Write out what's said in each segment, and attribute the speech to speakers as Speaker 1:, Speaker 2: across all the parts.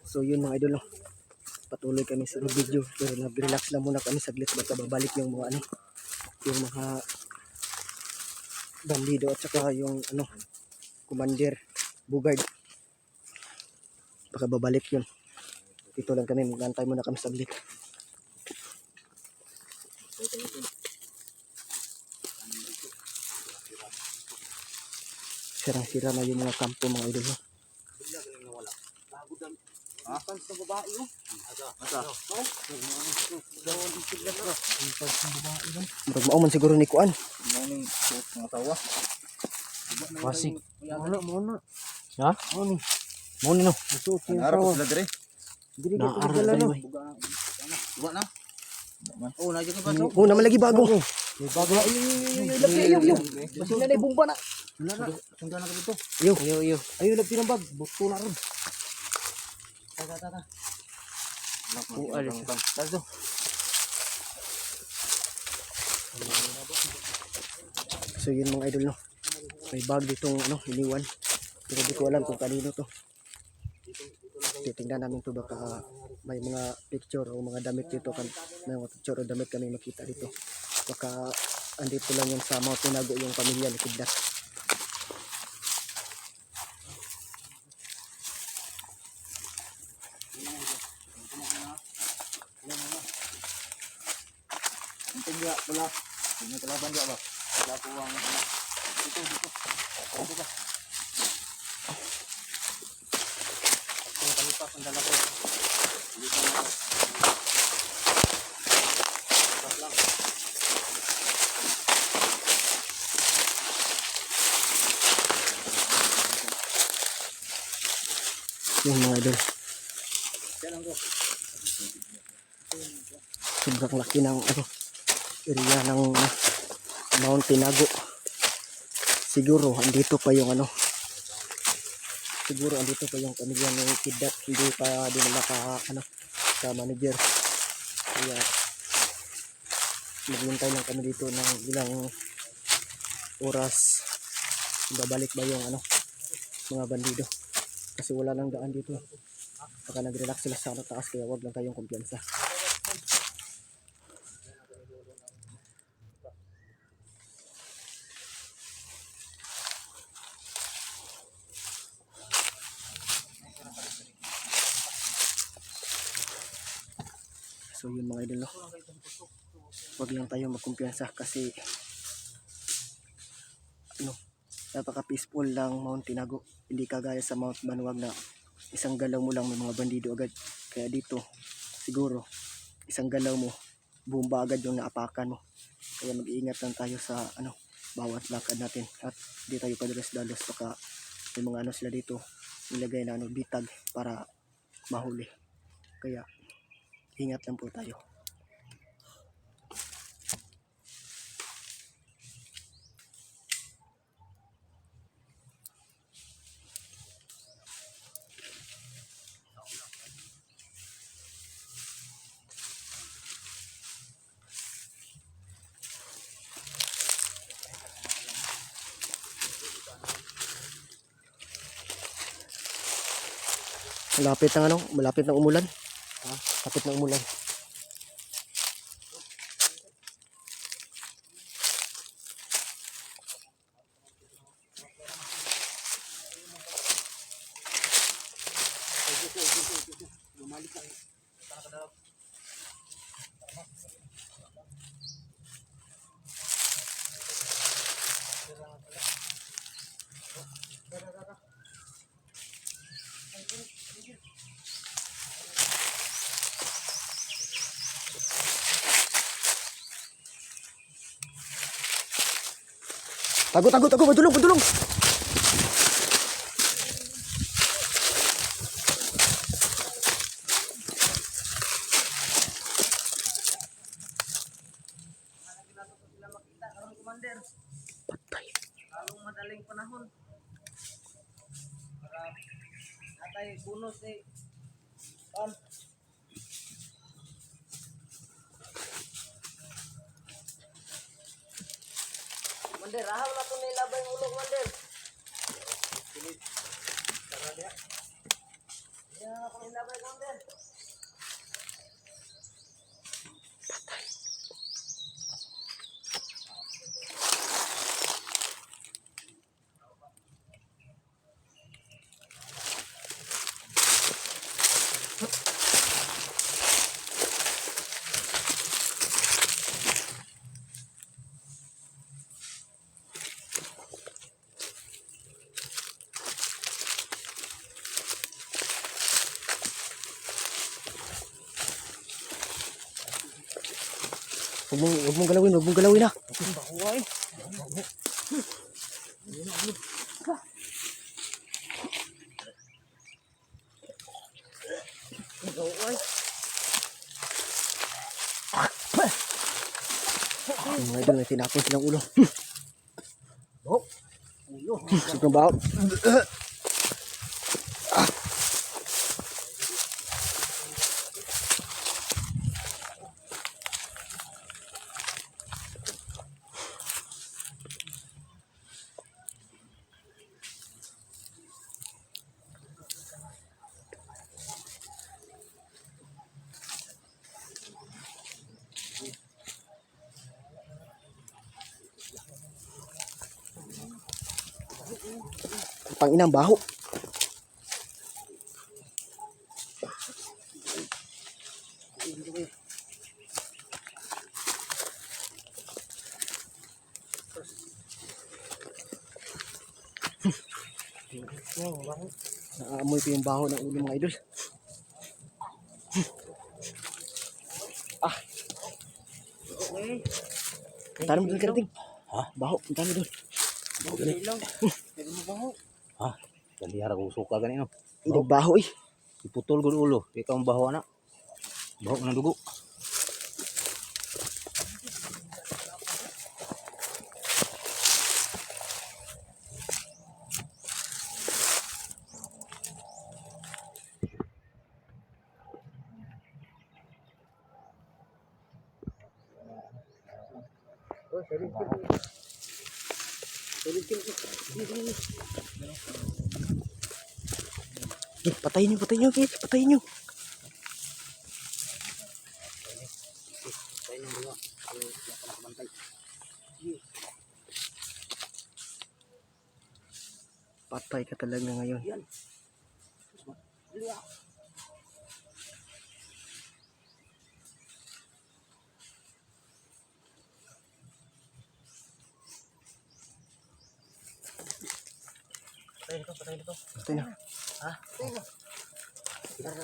Speaker 1: So yun mga idol, no? Patuloy kami sa video pero nag-relax lang muna kami saglit baka babalik yung mga ano, yung mga bandido at saka yung ano, commander Bugard. Baka babalik yun. Dito lang kami, mag-antay muna kami saglit. Sirang-sira na yung mga kampo mga idol, no?
Speaker 2: Ah, kan sa babae oh. Asa?
Speaker 1: Murag mauman siguro ni Kuan.
Speaker 2: Morning mga tawa.
Speaker 1: Wasig.
Speaker 2: Muna.
Speaker 1: Ha?
Speaker 2: Morning.
Speaker 1: Muna no.
Speaker 2: Araw ko sila dire.
Speaker 1: Dili
Speaker 2: Na
Speaker 1: ka
Speaker 2: araw
Speaker 1: dala no.
Speaker 2: Buga na. Oh, na jud pa so.
Speaker 1: Oh, naman lagi bago.
Speaker 2: May bago.
Speaker 1: Yo. Basta na na bomba na.
Speaker 2: Wala na. Sunda na dito.
Speaker 1: Yo.
Speaker 2: Ayo lagi ng bag. Buto na ron. Tata.
Speaker 1: Bual.
Speaker 2: Tazo.
Speaker 1: So yun mga idol, no. May bag ditong ano, iniwan. Pero di ko alam kung kanino to. Titingnan namin to baka may mga picture o mga damit dito kan, may mga picture o damit kami makita dito. Baka andito lang yan sa Mount Tinago yung pamilya ni Kidlat.
Speaker 2: Tingga pula. Ini kelaban dia ba? Wala po ang dito. Dito ba? Ang kalipas ang dala ko. Dito na. Stop lang.
Speaker 1: Yung mga idol.
Speaker 2: Yan ang go.
Speaker 1: Sobrang laki ng ano, area ng Mount Tinago. Siguro andito pa yung ano, siguro andito pa yung pamilya ng Kidlat, hindi pa din naka ano sa manager. Kaya maghintay lang kami dito ng ilang oras. Babalik ba yung ano, mga bandido, kasi wala nang daan dito. Baka nag-relax sila sa taas, kaya wag lang kayong kumpiyansa. So yun mga idol, no? Wag lang tayo magkumpiyansa kasi ano, napaka peaceful lang Mount Tinago. Hindi kagaya sa Mount Manuwag na isang galaw mo lang may mga bandido agad. Kaya dito siguro isang galaw mo bomba agad yung naapakan mo. Kaya mag-iingat lang tayo sa ano, bawat lakad natin at di tayo padalos-dalos. Baka may mga ano sila dito nilagay na ano, bitag para mahuli. Kaya ingat lang po tayo. Malapit ng ano, malapit ng umulan. Malapit ng umulan. Tago, padulong. Patay.
Speaker 2: Lalong madaling panahon. Para natay bonus eh. Mandir, ahal na ito nilabay yung ulog, Mandir.
Speaker 1: Huwag mong galawin, huwag mong galawin ha.
Speaker 2: Bahuay. Bahuay.
Speaker 1: Mga idol, may tinapon silang ulo.
Speaker 2: Oh. Ulo.
Speaker 1: Sobrang baho. Panginang baho. Naamoy ko yung baho ng ulo mga idol.
Speaker 2: Okay.
Speaker 1: Puntahan mo doon karating.
Speaker 3: Ha?
Speaker 1: Baho, puntahan mo doon.
Speaker 2: Okay lang. Pero mo baho.
Speaker 3: Ha? Dali harap ko suka ganito.
Speaker 1: Idag baho eh.
Speaker 3: Iputol ko ulo. Ikaw ang baho na. Baho ng dugo.
Speaker 2: Oh, sorry.
Speaker 1: Patayin nyo, patayin nyo, guys. Patayin nyo. Patay ka talaga ngayon.
Speaker 2: Patay dito.
Speaker 1: Patay na.
Speaker 2: Ha? Tara.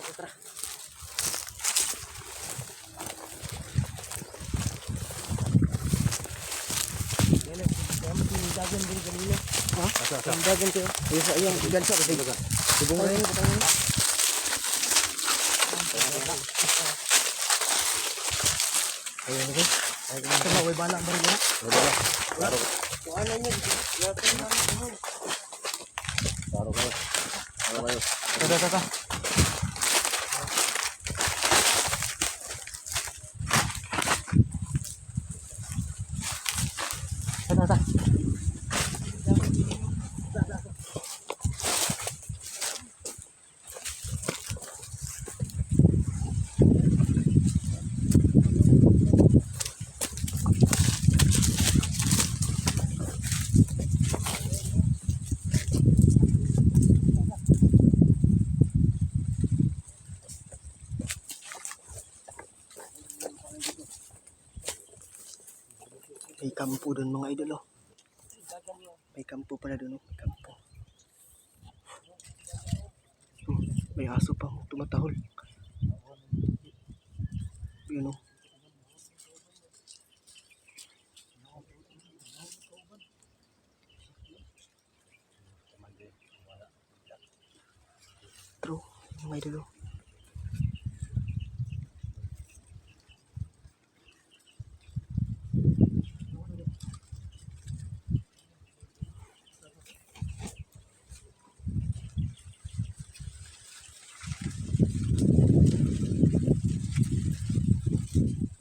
Speaker 2: Dagan din kanina.
Speaker 1: Ha? Ang dagan kayo. Ayun sa iyang gansa kasi. Subong na yun, patay na. Ayun na guys. Ito na, may bala ang baril na.
Speaker 3: Klaro.
Speaker 2: Kung ano niya, yata na ako.
Speaker 3: Klaro kayo. Klaro kayo.
Speaker 1: Tata. Tata. May kampo doon mga idol oh. May kampo pala doon oh. May kampo. May aso pa oh, tumatahol. Yun oh. True, mga idol oh.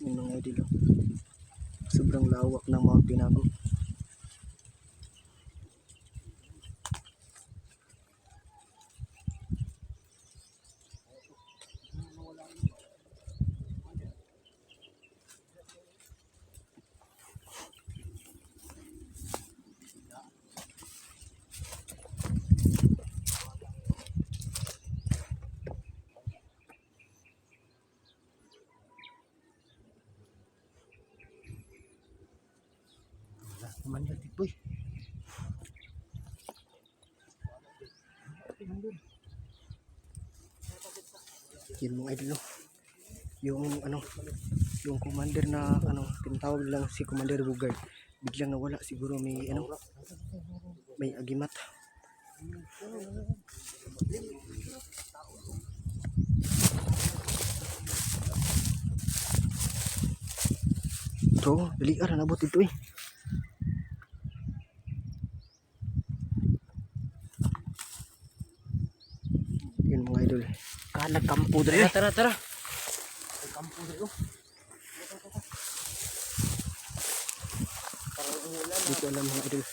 Speaker 1: Yung mga idol oh. Sobrang lawak ng Mount Tinago.
Speaker 3: commander Titboy.
Speaker 1: Yun mga idol, no? Yung ano, yung commander na ano, tinatawag lang si Commander Bugard, biglang nawala. Siguro may ano, may agimat. So, dali ara nabot ito eh. Yun mga idol. Kalag kampo dali.
Speaker 3: Tara, tara.
Speaker 1: Hindi ko alam mga idol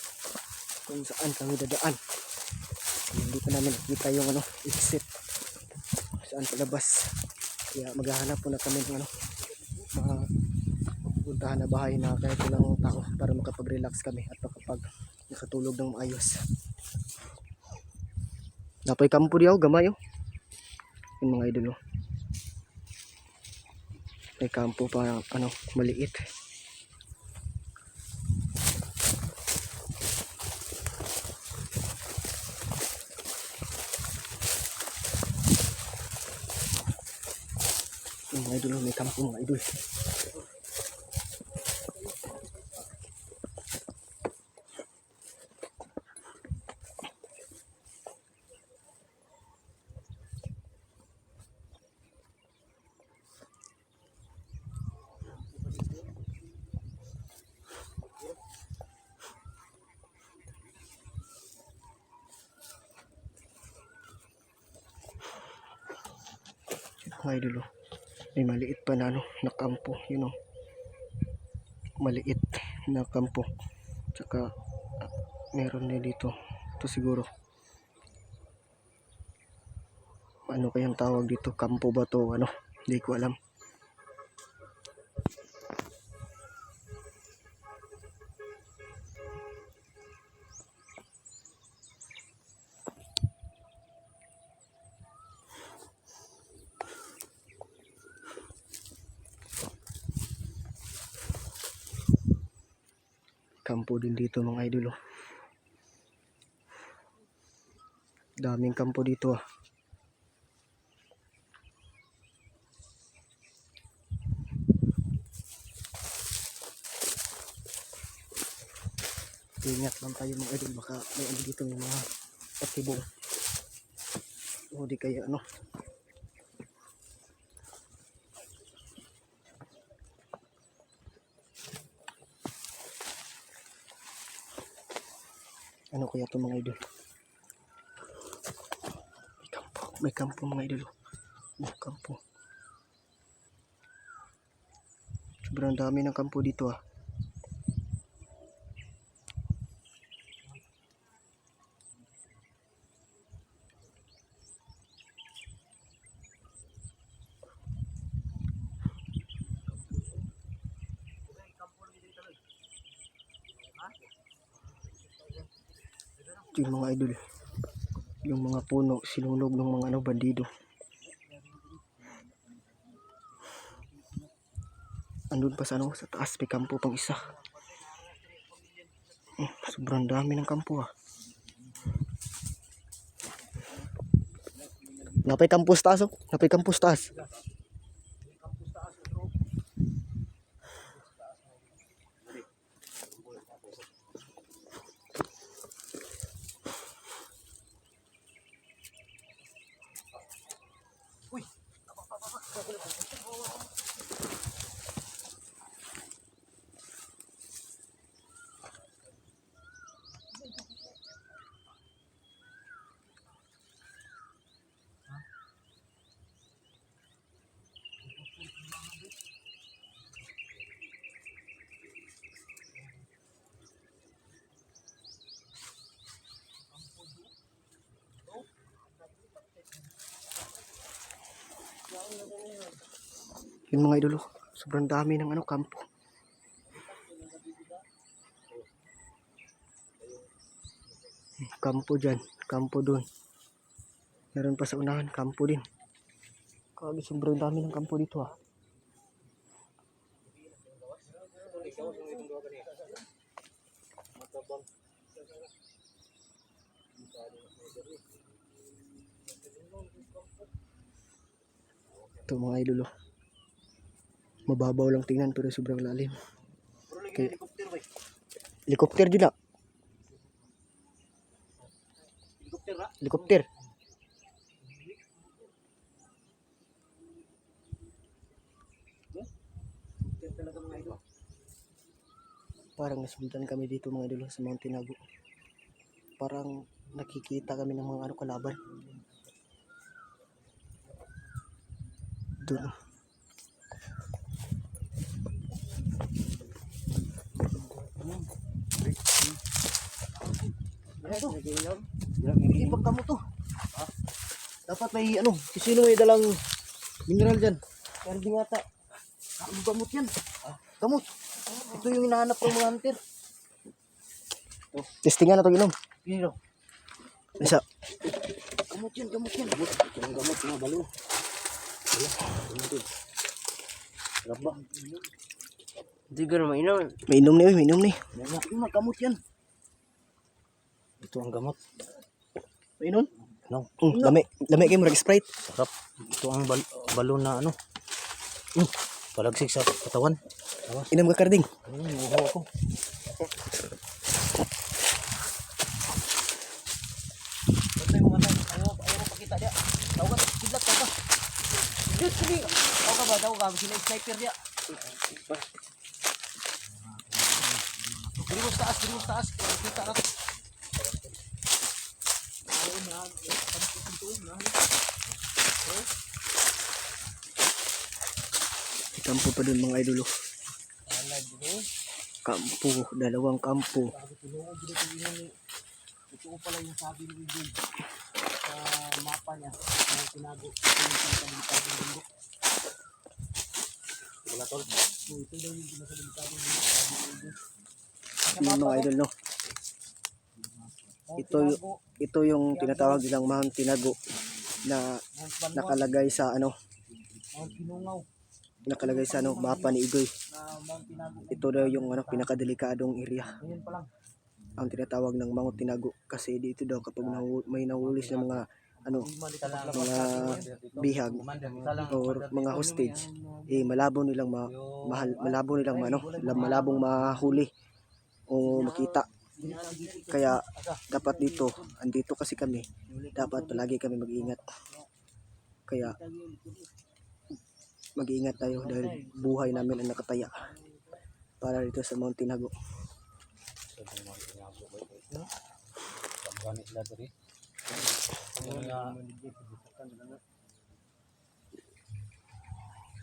Speaker 1: kung saan kami dadaan. Hindi pa namin nakita yung ano, exit. Saan palabas. Kaya maghahanap po na kami ng ano, mga puntahan na bahay na kahit walang tao para makapag-relax kami at makapag nakatulog ng maayos. Napay kampo diyaw, gamay oh. Yung mga idol oh. May kampo pa ano, maliit. Yung mga idol oh, may kampo mga idol. Mga idol oh. May maliit pa na ano, na kampo, yun oh. Maliit na kampo. Tsaka meron din dito. Ito siguro. Ano kayang tawag dito? Kampo ba to? Ano? Hindi ko alam. Kampo din dito mga idol oh. Daming kampo dito ah. Ingat lang tayo mga idol, baka may ano dito, may mga patibong o di kaya ano. Ano kaya ito mga idol? May kampo mga idol. May kampo. Sobrang dami ng kampo dito ah. Ito yung mga idol. Yung mga puno sinunog ng mga ano, bandido. Andun pa sa ano, sa taas may kampo pang isa. Sobrang dami ng kampo ah. Napay kampus taas oh. Napay kampus taas. Yung mga idolo, sobrang dami ng ano, kampo. Kampo dyan, kampo dun. Meron pa sa unahan, kampo din. Kagi sobrang dami ng kampo dito ah. Ito mga idol oh. Mababaw lang tingnan pero sobrang lalim. Okay.
Speaker 2: Helicopter ba?
Speaker 1: Helicopter dyan na.
Speaker 2: Helicopter ra?
Speaker 1: Helicopter.
Speaker 2: Helicopter talaga mga idol.
Speaker 1: Parang nasundan kami dito mga idol sa Mount Tinago. Parang nakikita kami ng mga kalaban. Doon.
Speaker 2: Ano to?
Speaker 1: Ibang kamo to. Dapat may sino may dalang mineral dyan. Pero di ngata. Gamot yan. Gamot. Ito yung hinahanap ng mga hunter. Testingan na ito ginom.
Speaker 2: Pino.
Speaker 1: Isa. Gamot yan, gamot yan.
Speaker 2: Ito ang gamot na balo. Sarap ba?
Speaker 3: Hindi ka na mainom.
Speaker 1: Mainom ni, mainom ni.
Speaker 2: Yung gamot yan.
Speaker 3: Ito ang gamot.
Speaker 1: Mainom?
Speaker 3: Ano?
Speaker 1: Lami kayo murag Sprite.
Speaker 3: Sarap. Ito ang balon na ano. Palagsik sa katawan.
Speaker 1: Inom ka karding.
Speaker 3: Uho ako.
Speaker 2: Ito yung mga tayo. Ayaw pakita dia. Tawag ka. Kidlat ka. Diyos sige. Tawag ka ba? Tawag ka. Sila sniper dia. Diri mo sa taas. Diri mo sa taas. Kita ka.
Speaker 1: Kampo pa dun mga idolo. Kampo, dalawang kampo.
Speaker 2: Ito ko pala yung sabi ni Idol sa mapa niya. Ang tinago. Ito yung bundok. Wala tol. Ito daw yung pinakadibitado bundok.
Speaker 1: Yung mga idol no. Ito yung tinatawag nilang Mount Tinago na nakalagay sa
Speaker 2: Mount Pinungaw
Speaker 1: nakalagay sa mapa ni Igoy.
Speaker 2: na Mount Tinago.
Speaker 1: Ito daw yung pinakadelikadong area.
Speaker 2: Ngayon pa lang.
Speaker 1: Ang tinatawag ng Mount Tinago kasi dito daw kapag may nahulis ng mga mga bihag or mga hostage malabo nilang malabong mahuli o makita. Kaya dapat andito kasi kami, dapat palagi kami mag-iingat. Kaya mag-iingat tayo dahil buhay namin ang nakataya para dito sa Mount Tinago.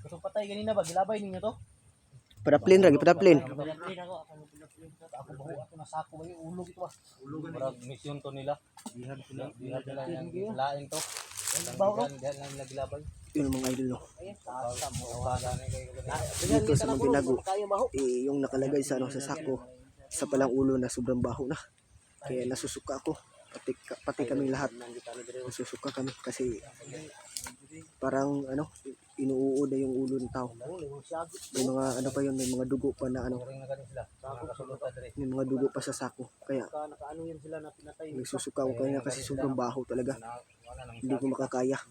Speaker 2: Gusto patay ganina ba? Gilabay ninyo to?
Speaker 1: Padaplin ra, padaplin.
Speaker 2: Ako baho ako nasako ba yung ulog ito ba?
Speaker 3: Parang mission to nila. Bihag sila yang laing to.
Speaker 2: Baho.
Speaker 3: Dahil lang naglabay.
Speaker 1: Yun mga idol no.
Speaker 2: Dito
Speaker 1: Dito sa Mount Tinago, yung nakalagay sa sa sako, sa palang ulo na sobrang baho na. Kaya nasusuka ako. Pati kami lahat. Nasusuka kami kasi parang inuuod na yung ulo ng tao. May mga may mga dugo pa na may mga dugo pa sa sako. Kaya
Speaker 2: Nakaano yan sila na pinatay.
Speaker 1: nagsusuka ako kaya kasi sobrang baho talaga. Hindi ko makakaya.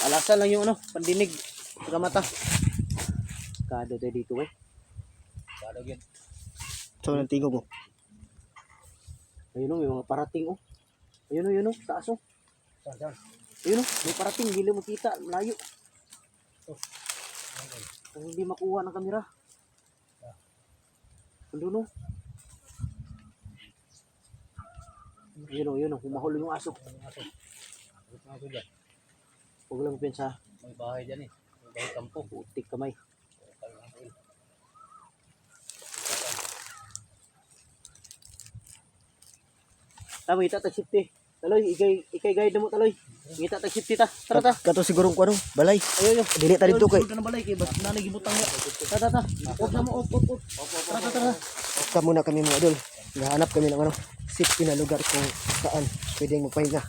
Speaker 2: Alasan lang yung pandinig sa mata. Kado tayo dito
Speaker 3: Kado yun.
Speaker 1: So nang tingog mo.
Speaker 2: Ayun may mga parating Ayun taas Ayun may parating, hindi mo kita, malayo. Kung hindi makuha ng kamera. Andun Ayun humahol yung aso. Huwag lang pensa.
Speaker 3: May bahay dyan eh. May bahay kampo.
Speaker 2: Putik kamay. Tama, kita tag-safety. Taloy, ikay guide mo taloy. Kita tag-safety ta. Tara.
Speaker 1: Kato siguro ko balay.
Speaker 2: Ayo.
Speaker 1: Dili ta dito kay.
Speaker 2: Ka na balay kay bas nanay gibutang ya. Tara. Off na mo, off. Tara.
Speaker 1: Kamo na kami mga idol. Nahanap kami ng safety na lugar kung saan pwedeng magpahinga.